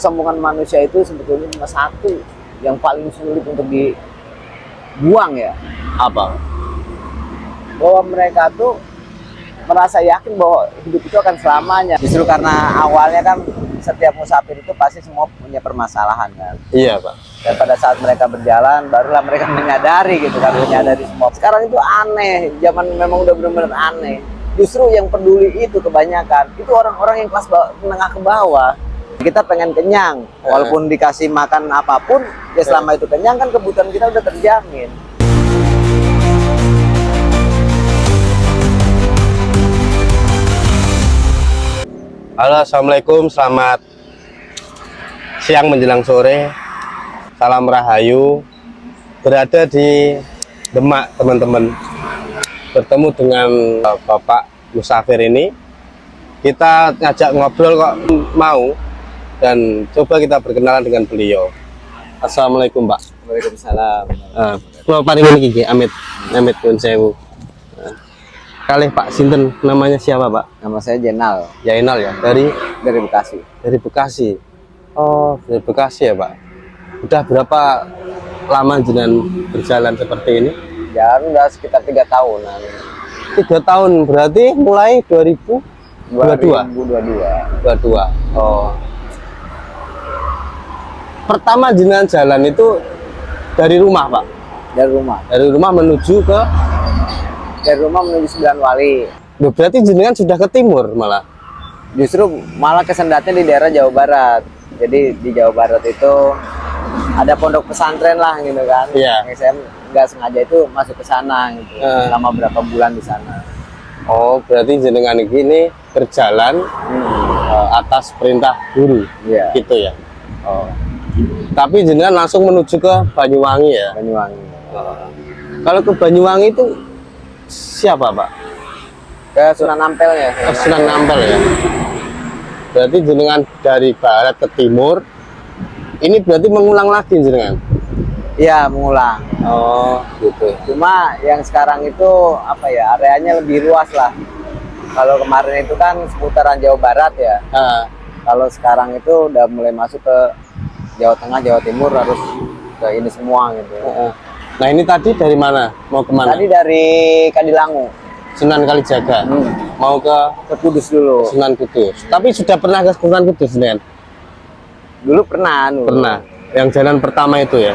kesombongan manusia itu sebetulnya cuma satu yang paling sulit untuk dibuang ya. Apa? Bahwa mereka tuh merasa yakin bahwa hidup itu akan selamanya. Justru karena awalnya kan setiap musafir itu pasti semua punya permasalahan kan. Iya Pak. Dan pada saat mereka berjalan, barulah mereka menyadari gitu kan, menyadari semua. Sekarang itu aneh, zaman memang udah benar-benar aneh. Justru yang peduli itu kebanyakan, itu orang-orang yang kelas menengah ke bawah. Kita pengen kenyang, walaupun dikasih makan apapun, ya selama itu kenyang kan kebutuhan kita udah terjamin. Halo, assalamualaikum, selamat siang menjelang sore. Salam Rahayu. Berada di Demak, teman-teman. Bertemu dengan Bapak musafir ini. Kita ngajak ngobrol kok mau, dan coba kita berkenalan dengan beliau. Assalamualaikum, Pak. Waalaikumsalam. Bapak ini Amit Pun Sewu. Kalih Pak Sinten, namanya siapa Pak? Nama saya Jenal. Jainal ya, dari Bekasi. Dari Bekasi. Oh, dari Bekasi ya Pak. Udah berapa lama jenengan berjalan seperti ini? Ya udah sekitar 3 tahunan. 3 tahun, berarti mulai 2022. 22. Oh. Pertama jenengan jalan itu dari rumah Pak? Dari rumah. Dari rumah menuju ke? Dari rumah menuju Sembilan Wali. Loh, berarti jenengan sudah ke timur malah? Justru malah kesendatnya di daerah Jawa Barat. Jadi di Jawa Barat itu ada pondok pesantren lah gitu kan. Iya. Yang saya nggak sengaja itu masuk ke sana gitu. Selama berapa bulan di sana. Oh, berarti jenengan ini berjalan atas perintah guru. Iya. Gitu ya. Oh. Tapi jenengan langsung menuju ke Banyuwangi ya? Banyuwangi. Kalau ke Banyuwangi itu siapa Pak? Ke Sunan Ampel ya. Sunan Ampel ya. Berarti jenengan dari barat ke timur. Ini berarti mengulang lagi jenengan? Iya, mengulang. Oh, gitu. Cuma yang sekarang itu apa ya, areanya lebih luas lah. Kalau kemarin itu kan seputaran Jawa Barat ya. Kalau sekarang itu udah mulai masuk ke Jawa Tengah, Jawa Timur, harus ke ini semua gitu. Nah ini tadi dari mana? Mau kemana? Tadi dari Kadilangu. Sunan Kalijaga. Mau ke Kudus dulu. Sunan Kudus. Tapi sudah pernah ke Sunan Kudus jenengan? Dulu pernah. Pernah. Yang jalan pertama itu ya.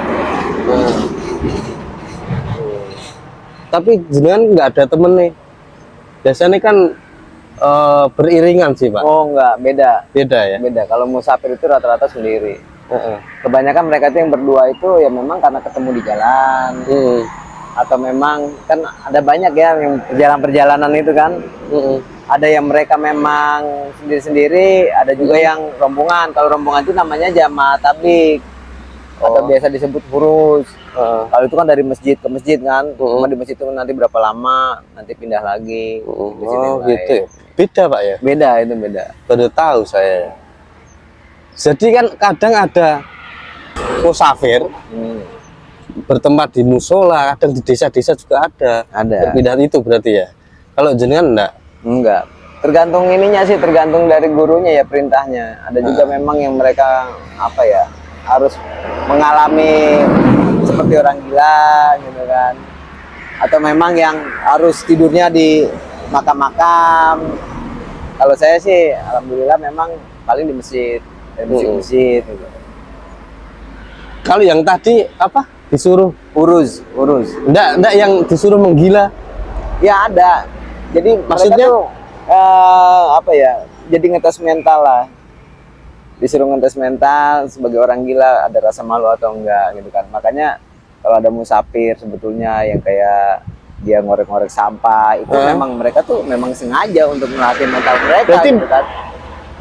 Tapi jenengan nggak ada temen nih. Biasanya kan beriringan sih Pak. Oh enggak, beda. Beda ya. Beda. Kalau musafir itu rata-rata sendiri. Kebanyakan mereka itu yang berdua itu ya memang karena ketemu di jalan. Atau memang kan ada banyak ya yang perjalanan itu kan. Ada yang mereka memang sendiri-sendiri, ada juga yang rombongan. Kalau rombongan itu namanya jamaah tabligh. Atau biasa disebut hurus. Kalau itu kan dari masjid ke masjid kan. Cuma di masjid itu nanti berapa lama, nanti pindah lagi. Di sini gitu ya. Beda Pak ya? Beda, itu beda. Baru tahu saya. Jadi kan kadang ada musafir bertempat di musola, kadang di desa-desa juga ada. Ada. Perpindahan itu berarti ya. Kalau jenengan enggak? Enggak. Tergantung ininya sih, tergantung dari gurunya ya, perintahnya. Ada juga memang yang mereka apa ya, harus mengalami seperti orang gila gitu kan. Atau memang yang harus tidurnya di makam-makam. Kalau saya sih alhamdulillah memang paling di masjid. Masjid gitu. Kalau yang tadi apa? Disuruh urus. Enggak yang disuruh menggila. Ya ada. Jadi maksudnya mereka tuh apa ya? Jadi ngetes mental lah. Disuruh ngetes mental sebagai orang gila, ada rasa malu atau enggak gitu kan. Makanya kalau ada musafir sebetulnya yang kayak dia ngorek-ngorek sampah itu memang mereka tuh memang sengaja untuk melatih mental mereka gitu kan.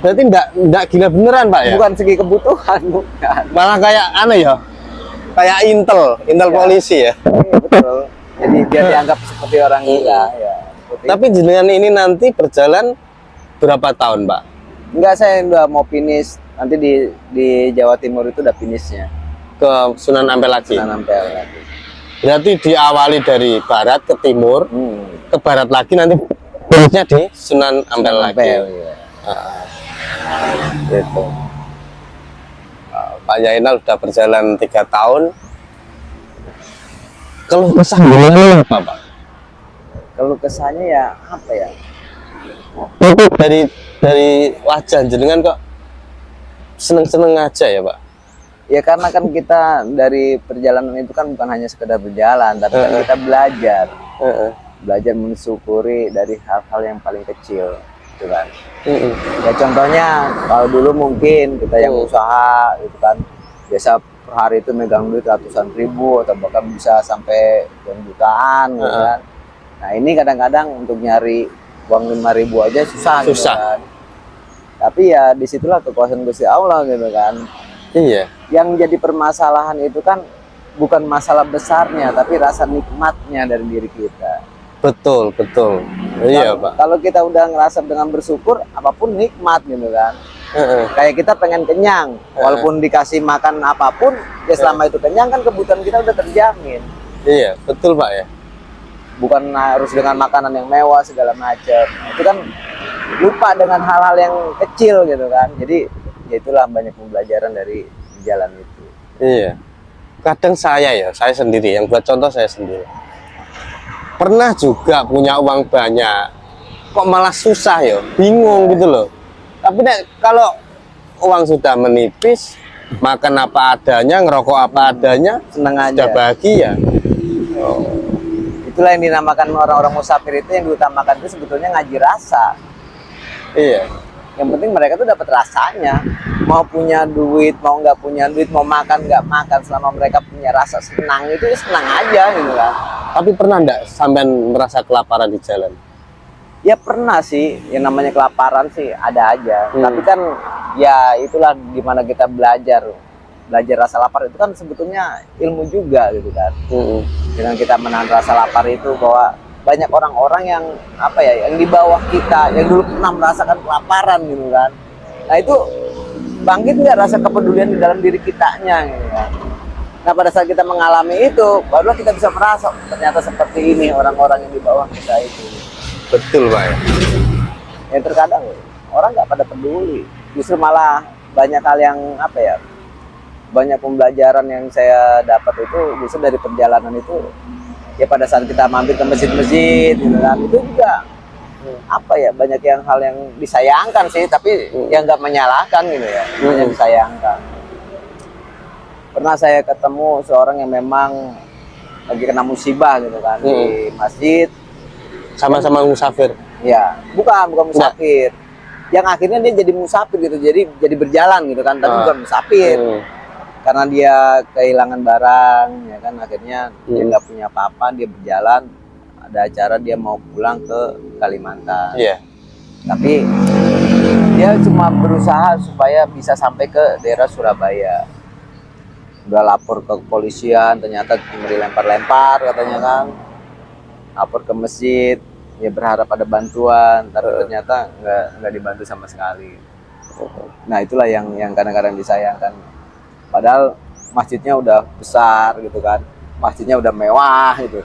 Berarti enggak gila beneran Pak ya? Bukan segi kebutuhan, bukan. Malah kayak aneh ya. Kayak intel polisi ya. Iya, betul. Jadi dia dianggap seperti orang gila ya. Tapi jenengan ini nanti berjalan berapa tahun Pak? Enggak, saya udah mau finish. Nanti di Jawa Timur itu udah finishnya. Ke Sunan Ampel lagi? Sunan Ampel lagi. Berarti diawali dari barat ke timur, ke barat lagi, nanti finishnya di Sunan Ampel lagi. Iya. Gitu. Pak Yainal udah berjalan 3 tahun. Kalau kesah gimana apa Pak? Kalau kesannya ya apa ya? Dari wajah jenengan kok seneng-seneng aja ya Pak? Ya karena kan kita dari perjalanan itu kan bukan hanya sekedar berjalan, tapi kan kita belajar. Belajar mensyukuri dari hal-hal yang paling kecil, gitu kan. Ya contohnya kalau dulu mungkin kita yang usaha gitu kan, biasa per hari itu megang duit ratusan ribu atau bahkan bisa sampai jutaan gitu kan. Nah ini kadang-kadang untuk nyari uang 5.000 aja susah gitu kan. Tapi ya disitulah kekuasaan Gusti Allah gitu kan. Iya. Yang jadi permasalahan itu kan bukan masalah besarnya, tapi rasa nikmatnya dari diri kita. Betul. Iya Pak. Kalau kita udah ngerasa dengan bersyukur, apapun nikmat gitu kan. Kayak kita pengen kenyang, walaupun dikasih makan apapun, ya selama itu kenyang kan kebutuhan kita udah terjamin. Iya, betul Pak ya. Bukan harus dengan makanan yang mewah segala macam. Itu kan lupa dengan hal-hal yang kecil gitu kan. Jadi ya itulah banyak pembelajaran dari jalan itu. Iya. Kadang saya sendiri yang buat contoh saya sendiri. Pernah juga punya uang banyak, kok malah susah ya, bingung gitu loh. Tapi kalau uang sudah menipis, makan apa adanya, ngerokok apa adanya, Senang aja. sudah bahagia. Itulah yang dinamakan orang-orang musafir itu, yang diutamakan itu sebetulnya ngaji rasa. Iya. Yang penting mereka tuh dapat rasanya. Mau punya duit, mau nggak punya duit, mau makan nggak makan, selama mereka punya rasa senang itu ya senang aja gitu kan. Tapi pernah enggak sampean merasa kelaparan di jalan? Ya pernah sih, yang namanya kelaparan sih ada aja. Tapi kan ya itulah gimana kita belajar rasa lapar itu kan sebetulnya ilmu juga gitu kan. Dengan kita menahan rasa lapar itu, bahwa banyak orang-orang yang apa ya, yang di bawah kita, yang dulu pernah merasakan kelaparan gitu kan. Nah itu bangkit nggak rasa kepedulian di dalam diri kitanya gitu kan. Nah pada saat kita mengalami itu, barulah kita bisa merasa ternyata seperti ini orang-orang yang di bawah kita itu. Betul Pak ya. Yang terkadang orang nggak pada peduli, justru malah banyak hal yang apa ya, banyak pembelajaran yang saya dapat itu justru dari perjalanan itu. Ya pada saat kita mampir ke masjid-masjid gitu kan, itu juga apa ya, banyak hal yang disayangkan sih, tapi yang nggak menyalahkan gitu ya, banyak disayangkan. Pernah saya ketemu seorang yang memang lagi kena musibah gitu kan di masjid, sama-sama musafir. ya bukan musafir, yang akhirnya dia jadi musafir gitu, jadi berjalan gitu kan, tapi bukan musafir. Karena dia kehilangan barang ya kan, akhirnya dia nggak punya apa-apa, dia berjalan, ada acara dia mau pulang ke Kalimantan. Tapi dia cuma berusaha supaya bisa sampai ke daerah Surabaya. Udah lapor ke kepolisian, ternyata cuma dilempar-lempar katanya kan. Lapor ke masjid, ya berharap ada bantuan, tapi ternyata nggak dibantu sama sekali. Nah itulah yang kadang-kadang disayangkan. Padahal masjidnya udah besar gitu kan, masjidnya udah mewah gitu,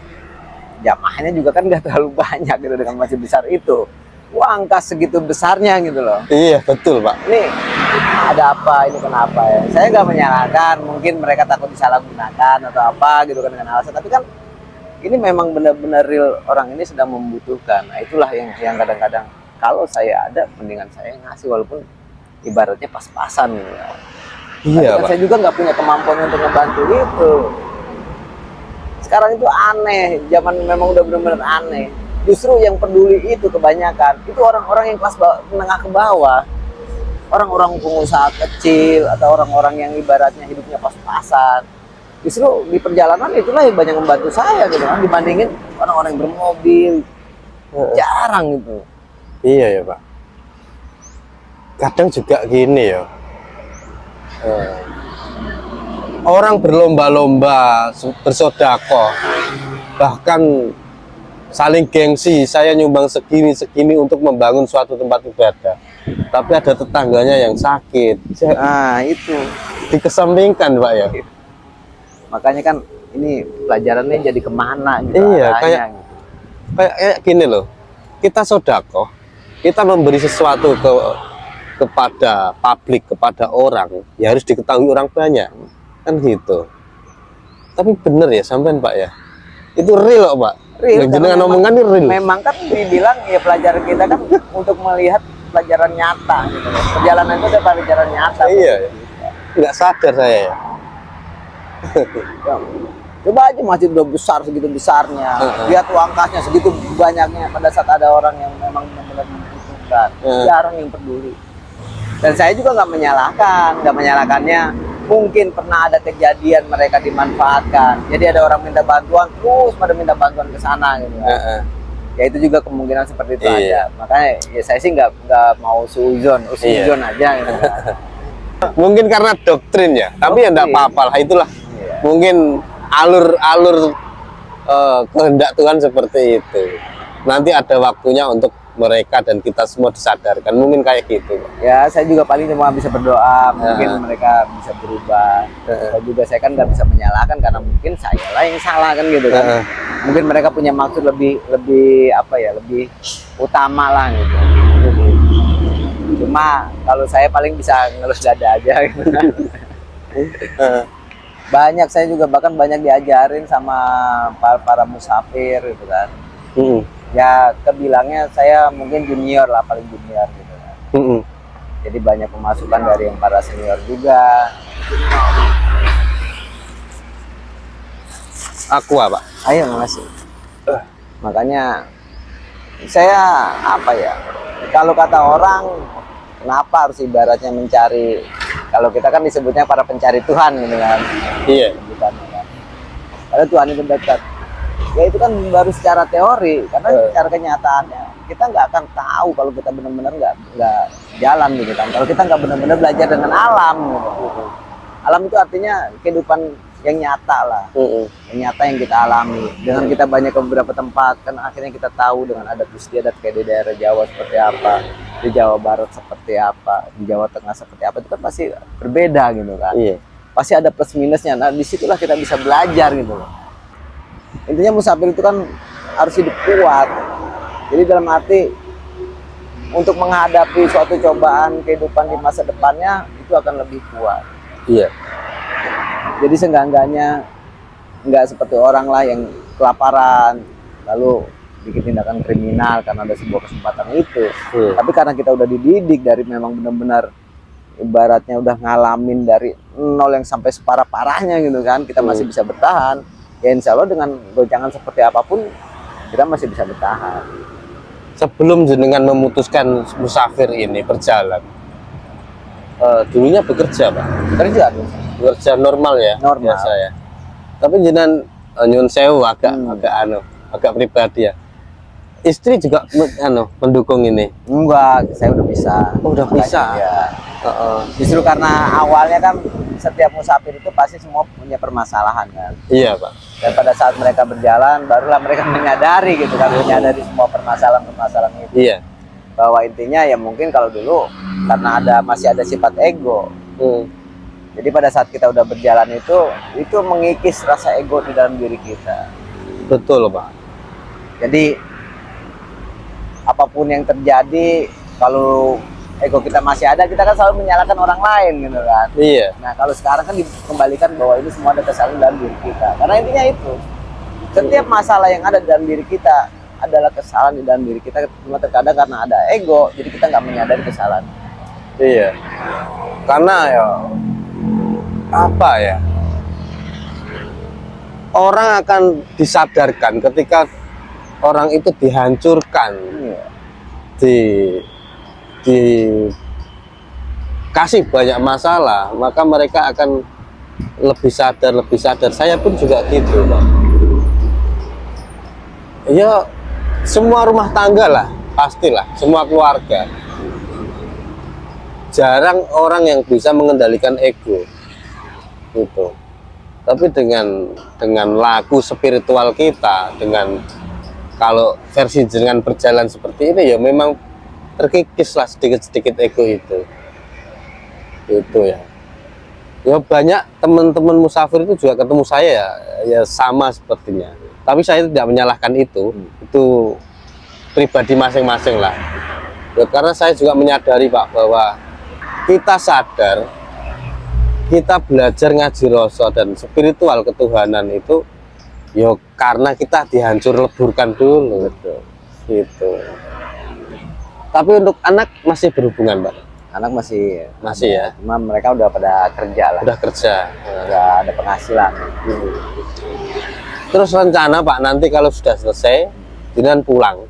jamaahnya juga kan nggak terlalu banyak gitu dengan masjid besar itu. Uang kas segitu besarnya gitu loh. Iya betul Pak. Ini ada apa, ini kenapa ya? Saya nggak menyalahkan, mungkin mereka takut disalahgunakan atau apa gitu kan dengan alasan. Tapi kan ini memang benar-benar real, orang ini sedang membutuhkan. Nah itulah yang kadang-kadang kalau saya ada, mendingan saya ngasih walaupun ibaratnya pas-pasan gitu ya. Iya Pak. Saya juga nggak punya kemampuan untuk ngebantu itu. Sekarang itu aneh, zaman memang udah benar-benar aneh. Justru yang peduli itu kebanyakan itu orang-orang yang kelas menengah ke bawah, orang-orang pengusaha kecil atau orang-orang yang ibaratnya hidupnya pas-pasan. Justru di perjalanan itulah yang banyak membantu saya gitu kan, dibandingin orang-orang yang bermobil. Jarang gitu. Iya ya Pak. Kadang juga gini ya. Orang berlomba-lomba bersedekah, bahkan saling gengsi, saya nyumbang segini untuk membangun suatu tempat ibadah, tapi ada tetangganya yang sakit. Nah itu dikesampingkan Pak ya. Makanya kan ini pelajarannya jadi kemana gitu. Iya, arahnya, kayak gini loh, kita sedekah, kita memberi sesuatu kepada publik, kepada orang, ya harus diketahui orang banyak, kan gitu. Tapi bener ya sampean Pak ya, itu real kok Pak. Real, Yang karena jenengan memang- omongan ini real. Memang kan dibilang ya pelajaran kita kan untuk melihat pelajaran nyata gitu loh. Perjalanan itu ada pelajaran nyata. Iya, nggak sadar saya ya. Ya, coba aja masjid udah besar segitu besarnya, lihat uang kasnya segitu banyaknya pada saat ada orang yang memang benar-benar membutuhkan, jarang yang peduli. Dan saya juga nggak menyalahkannya. Mungkin pernah ada kejadian mereka dimanfaatkan, jadi ada orang minta bantuan terus pada minta bantuan ke sana gitu kan. Ya itu juga kemungkinan seperti itu Iya. ada. Makanya ya saya sih nggak mau suzon aja gitu kan. Mungkin karena doktrin ya, tapi ya enggak Doktrin. apa-apa lah, itulah. Iya. Mungkin alur kehendak Tuhan seperti itu. Nanti ada waktunya untuk mereka dan kita semua disadarkan, mungkin kayak gitu. Ya saya juga paling cuma bisa berdoa, mungkin mereka bisa berubah. Saya kan nggak bisa menyalahkan karena mungkin saya lah yang salah kan gitu kan. Mungkin mereka punya maksud lebih apa ya, lebih utama lah gitu. Cuma kalau saya paling bisa ngelus dada aja gitu kan. Banyak, saya juga bahkan banyak diajarin sama para musafir gitu kan. Ya kebilangnya saya mungkin junior lah, paling junior gitu kan. Jadi banyak pemasukan dari yang para senior juga. Aqua Pak. Ayo makasih. Makanya saya apa ya, kalau kata orang kenapa harus ibaratnya mencari, kalau kita kan disebutnya para pencari Tuhan gitu kan. Iya. Bukan, kan. Karena Tuhan itu dekat. Ya itu kan baru secara teori, karena secara kenyataannya kita nggak akan tahu kalau kita benar-benar nggak jalan gitu kan. Kalau kita nggak benar-benar belajar dengan alam gitu. Alam itu artinya kehidupan yang nyata lah, yang nyata yang kita alami. Dengan kita banyak ke beberapa tempat, kan akhirnya kita tahu dengan adat istiadat kayak di daerah Jawa seperti apa, di Jawa Barat seperti apa, di Jawa Tengah seperti apa, itu kan pasti berbeda gitu kan. Iya. Pasti ada plus minusnya. Nah disitulah kita bisa belajar gitu loh. Intinya musafir itu kan harus hidup kuat. Jadi dalam arti untuk menghadapi suatu cobaan kehidupan di masa depannya itu akan lebih kuat. Iya. Jadi seenggak-enggaknya nggak seperti orang lah yang kelaparan lalu bikin tindakan kriminal karena ada sebuah kesempatan itu. Tapi karena kita udah dididik dari memang benar-benar ibaratnya udah ngalamin dari nol yang sampai separah-parahnya gitu kan, kita masih bisa bertahan. Ya insya Allah dengan goncangan seperti apapun kita masih bisa bertahan. Sebelum jenengan memutuskan musafir ini berjalan, dulunya bekerja Pak. Bekerja normal ya, Normal. biasa ya. Tapi jenengan nyun sewu agak agak pribadi ya. Istri juga mendukung ini. Enggak, saya udah bisa. Oh, udah bisa. Ya. Justru karena awalnya kan setiap musafir itu pasti semua punya permasalahan kan. Iya Pak. Dan pada saat mereka berjalan, barulah mereka menyadari gitu kan, menyadari semua permasalahan-permasalahan itu. Iya. Bahwa intinya ya mungkin kalau dulu karena masih ada sifat ego. Jadi pada saat kita udah berjalan itu mengikis rasa ego di dalam diri kita. Betul Pak. Jadi apapun yang terjadi, kalau ego kita masih ada, kita kan selalu menyalahkan orang lain gitu kan. Iya. Nah kalau sekarang kan dikembalikan bahwa ini semua ada kesalahan dalam diri kita. Karena intinya itu, setiap masalah yang ada dalam diri kita adalah kesalahan di dalam diri kita. Cuma terkadang karena ada ego, jadi kita nggak menyadari kesalahan. Iya. Karena ya apa ya? Orang akan disadarkan ketika orang itu dihancurkan, dikasih banyak masalah, maka mereka akan lebih sadar. Saya pun juga gitu Pak. Ya semua rumah tangga lah, pastilah, semua keluarga. Jarang orang yang bisa mengendalikan ego gitu. Tapi dengan laku spiritual kita, dengan kalau versi dengan berjalan seperti ini ya memang terkikis lah sedikit-sedikit ego itu ya. Ya banyak teman-teman musafir itu juga ketemu saya ya sama sepertinya. Tapi saya tidak menyalahkan itu pribadi masing-masing lah. Ya, karena saya juga menyadari Pak bahwa kita sadar, kita belajar ngaji rasa dan spiritual ketuhanan itu yo karena kita dihancur leburkan dulu. Betul. Gitu. Tapi untuk anak masih berhubungan, Pak? Anak masih Ya. cuma mereka udah pada kerja lah, Udah kerja. udah ada penghasilan. Terus rencana Pak nanti kalau sudah selesai, dengan pulang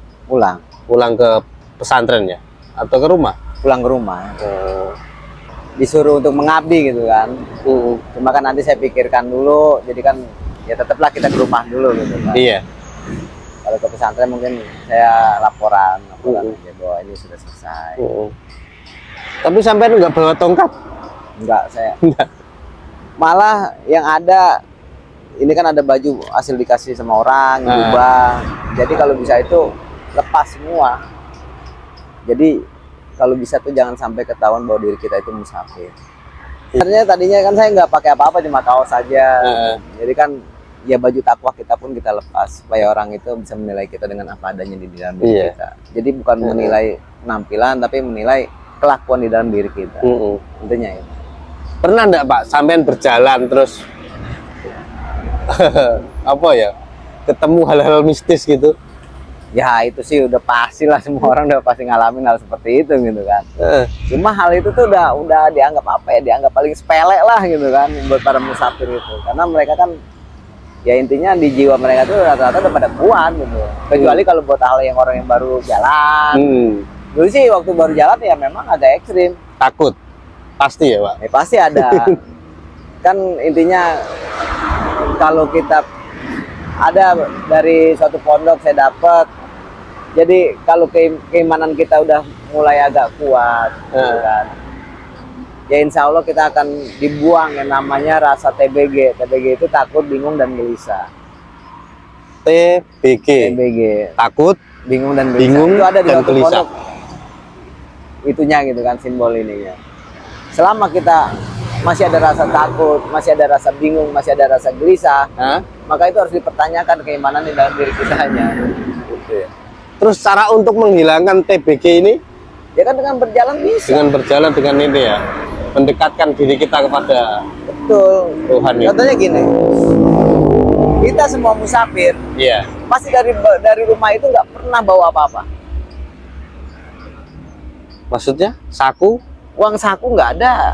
ke pesantren ya, atau ke rumah? Pulang ke rumah. Disuruh untuk mengabdi gitu kan. Cuma kan nanti saya pikirkan dulu, jadi kan ya tetaplah kita ke rumah dulu gitu kan. Iya. Kalau ke pesantren mungkin saya laporan aja bahwa ini sudah selesai. Tapi sampai nggak bawa tongkat? Enggak, saya malah yang ada ini kan ada baju hasil dikasih sama orang, jubah. Jadi kalau bisa itu lepas semua. Jadi kalau bisa tuh jangan sampai ketahuan bahwa diri kita itu musafir. Sebenarnya tadinya kan saya nggak pakai apa-apa, cuma kaos saja. Jadi kan ya baju takwa kita pun kita lepas supaya orang itu bisa menilai kita dengan apa adanya di dalam diri kita. Jadi bukan menilai penampilan tapi menilai kelakuan di dalam diri kita. Intinya itu. Pernah enggak Pak sampean berjalan terus apa ya, ketemu hal-hal mistis gitu? Ya itu sih udah pasti lah, semua orang udah pasti ngalamin hal seperti itu gitu kan. Cuma hal itu tuh udah dianggap apa ya, dianggap paling sepele lah gitu kan buat para musafir itu, karena mereka kan ya intinya di jiwa mereka tuh rata-rata udah pada kuat gitu. Kecuali kalau buat hal yang orang yang baru jalan. Dulu sih waktu baru jalan ya memang agak ekstrim. Takut? Pasti ya Pak? Ya pasti ada. Kan intinya kalau kita ada dari suatu pondok saya dapat, jadi kalau keimanan kita udah mulai agak kuat gitu kan, ya insya Allah kita akan dibuang yang namanya rasa TBG. TBG itu takut, bingung, dan gelisah. TBG takut, bingung, dan gelisah. Itu ada di suatu pondok itunya gitu kan, simbol ininya. Selama kita masih ada rasa takut, masih ada rasa bingung, masih ada rasa gelisah, maka itu harus dipertanyakan keimanan di dalam diri kita hanya. Gitu ya. Terus cara untuk menghilangkan TBG ini? Ya kan dengan berjalan bisa. Dengan berjalan, dengan ini ya, mendekatkan diri kita kepada Tuhan. Contohnya gini, kita semua musafir, pasti dari rumah itu nggak pernah bawa apa-apa. Maksudnya saku? Uang saku nggak ada.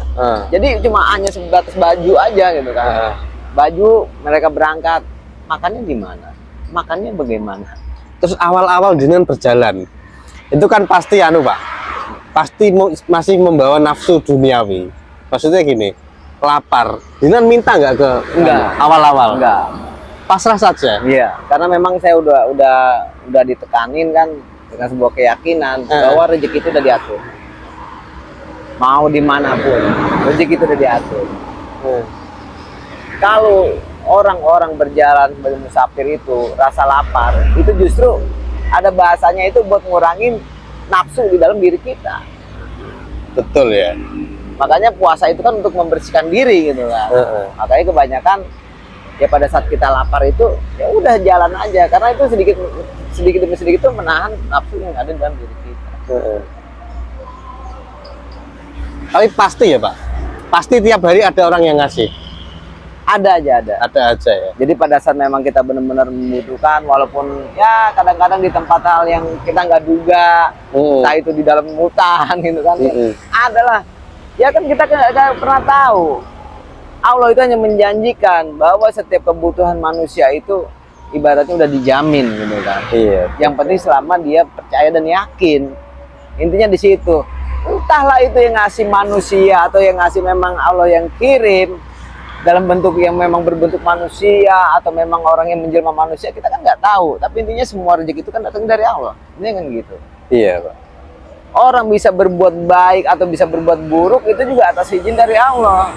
Jadi cuma hanya sebatas baju aja gitu kan. Baju, mereka berangkat, makannya di mana? Makannya bagaimana? Terus awal-awal dengan berjalan itu kan pasti Pak, pasti masih membawa nafsu duniawi. Maksudnya gini, lapar, dengan minta nggak ke? Enggak. Awal-awal Enggak. Pasrah saja. Iya, karena memang saya udah ditekanin kan dengan sebuah keyakinan bahwa rezeki itu udah diatur. Mau dimanapun, rezeki itu udah diatur. Kalau orang-orang berjalan sebagai musafir itu rasa lapar, itu justru ada bahasanya itu buat ngurangin nafsu di dalam diri kita. Betul ya. Makanya puasa itu kan untuk membersihkan diri gitu kan. Makanya kebanyakan ya pada saat kita lapar itu ya udah jalan aja, karena itu sedikit demi sedikit itu menahan nafsu yang ada dalam diri kita. Tapi pasti ya Pak, pasti tiap hari ada orang yang ngasih. Ada aja ya. Jadi pada saat memang kita benar-benar membutuhkan, walaupun ya kadang-kadang di tempat hal yang kita nggak duga, entah itu di dalam hutan gitu kan, adalah ya kan kita nggak pernah tahu. Allah itu hanya menjanjikan bahwa setiap kebutuhan manusia itu ibaratnya udah dijamin gitu kan. Yang penting selama dia percaya dan yakin. Intinya di situ. Entahlah itu yang ngasih manusia atau yang ngasih memang Allah yang kirim dalam bentuk yang memang berbentuk manusia atau memang orang yang menjelma manusia, kita kan nggak tahu. Tapi intinya semua rezeki itu kan datang dari Allah. Ini kan gitu. Iya Pak. Orang bisa berbuat baik atau bisa berbuat buruk itu juga atas izin dari Allah.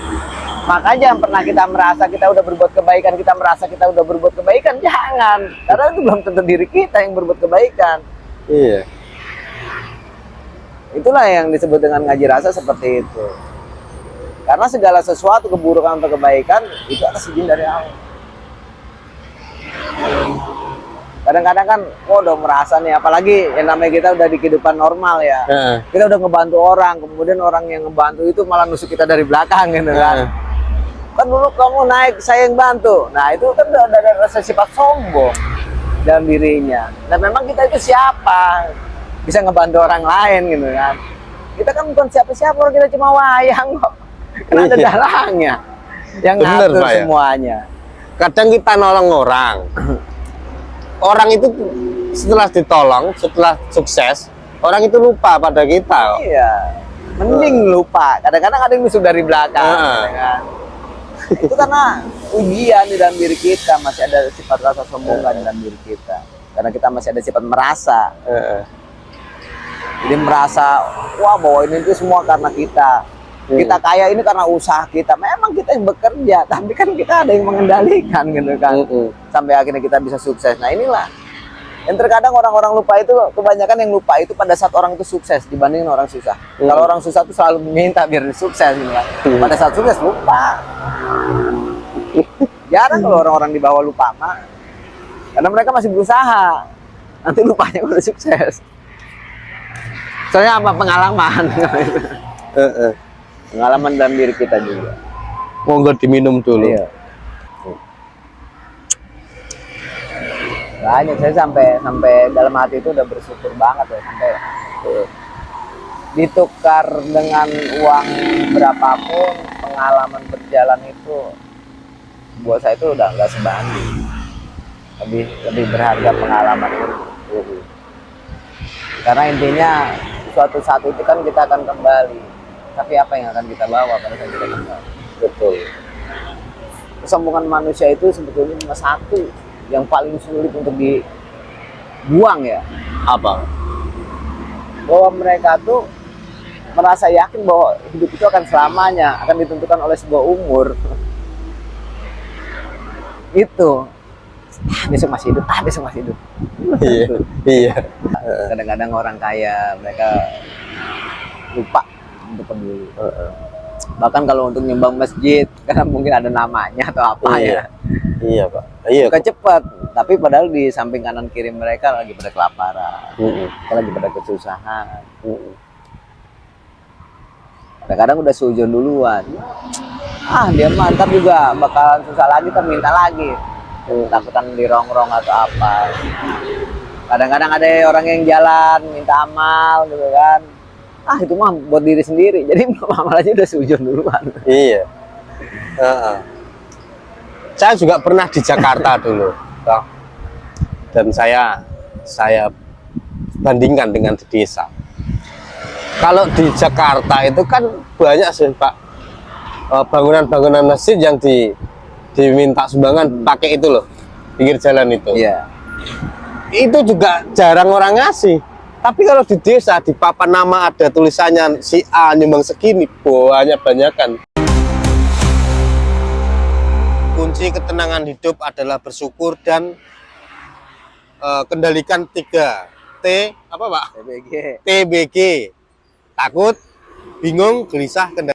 Makanya jangan pernah kita merasa kita udah berbuat kebaikan, kita merasa kita udah berbuat kebaikan, jangan. Karena itu belum tentu diri kita yang berbuat kebaikan. Iya. Itulah yang disebut dengan ngaji rasa seperti itu. Karena segala sesuatu keburukan atau kebaikan itu atas izin dari Allah. Kadang-kadang kan, udah merasa nih, apalagi yang namanya kita udah di kehidupan normal ya. Kita udah ngebantu orang, kemudian orang yang ngebantu itu malah nusuk kita dari belakang gitu kan. Kan dulu kamu naik, saya yang bantu. Nah itu kan udah ada rasa sifat sombong dalam dirinya. Dan memang kita itu siapa? Bisa ngebantu orang lain gitu kan. Kita kan bukan siapa-siapa, orang kita cuma wayang kok. Kan ada dalangnya yang Bener, ngatur Pak, ya. semuanya. Kadang kita nolong orang. Orang itu setelah ditolong, setelah sukses, orang itu lupa pada kita. Iya, mending lupa. Kadang-kadang ada yang nusuk dari belakang. Ya kan? Itu karena ujian di dalam diri kita, masih ada sifat rasa sombong di dalam diri kita. Karena kita masih ada sifat merasa. Jadi merasa, wah bahwa ini itu semua karena kita. Kita kaya ini karena usaha kita. Memang kita yang bekerja, tapi kan kita ada yang mengendalikan gitu kan. Sampai akhirnya kita bisa sukses. Nah inilah yang terkadang orang-orang lupa itu, kebanyakan yang lupa itu pada saat orang itu sukses dibandingin orang susah. Kalau orang susah itu selalu minta biar sukses gitu kan. Pada saat sukses lupa. Jarang kalau orang-orang di bawah lupa mah. Karena mereka masih berusaha. Nanti lupanya udah sukses. Soalnya apa, pengalaman. Pengalaman dalam diri kita juga. Monggo diminum dulu. Iya. Banyak, saya sampai dalam hati itu udah bersyukur banget ya, sampai ditukar dengan uang berapapun, pengalaman berjalan itu buat saya itu udah nggak sebanding. Lebih berharga pengalaman itu. Karena intinya suatu saat itu kan kita akan kembali. Tapi apa yang akan kita bawa pada saat kita kembali? Betul. Kesombongan manusia itu sebetulnya cuma satu yang paling sulit untuk dibuang ya. Apa? Bahwa mereka tuh merasa yakin bahwa hidup itu akan selamanya, akan ditentukan oleh sebuah umur. Itu. Besok masih hidup, besok masih hidup. Iya. Kadang-kadang orang kaya mereka lupa untuk peduli. Bahkan kalau untuk nyumbang masjid, karena mungkin ada namanya atau apa ya. Iya Pak. Iya. Bukan cepat, tapi padahal di samping kanan kiri mereka lagi pada kelaparan, lagi pada kesusahan. Kadang-kadang udah sujud duluan. Dia mantap juga, bakalan susah lagi, minta lagi. Takutan dirongrong atau apa. Kadang-kadang ada orang yang jalan minta amal gitu kan. Itu mah buat diri sendiri. Jadi amal aja udah sujud duluan. Iya. Saya juga pernah di Jakarta dulu. Dan saya bandingkan dengan di desa. Kalau di Jakarta itu kan banyak sih Pak bangunan-bangunan masjid yang diminta sumbangan pakai itu loh, pinggir jalan itu. Iya. Itu juga jarang orang ngasih. Tapi kalau di desa di papan nama ada tulisannya si A nyumbang segini, banyak-banyakan. Kunci ketenangan hidup adalah bersyukur dan kendalikan 3 T apa Pak? TBG. TBG. Takut, bingung, gelisah, kendali.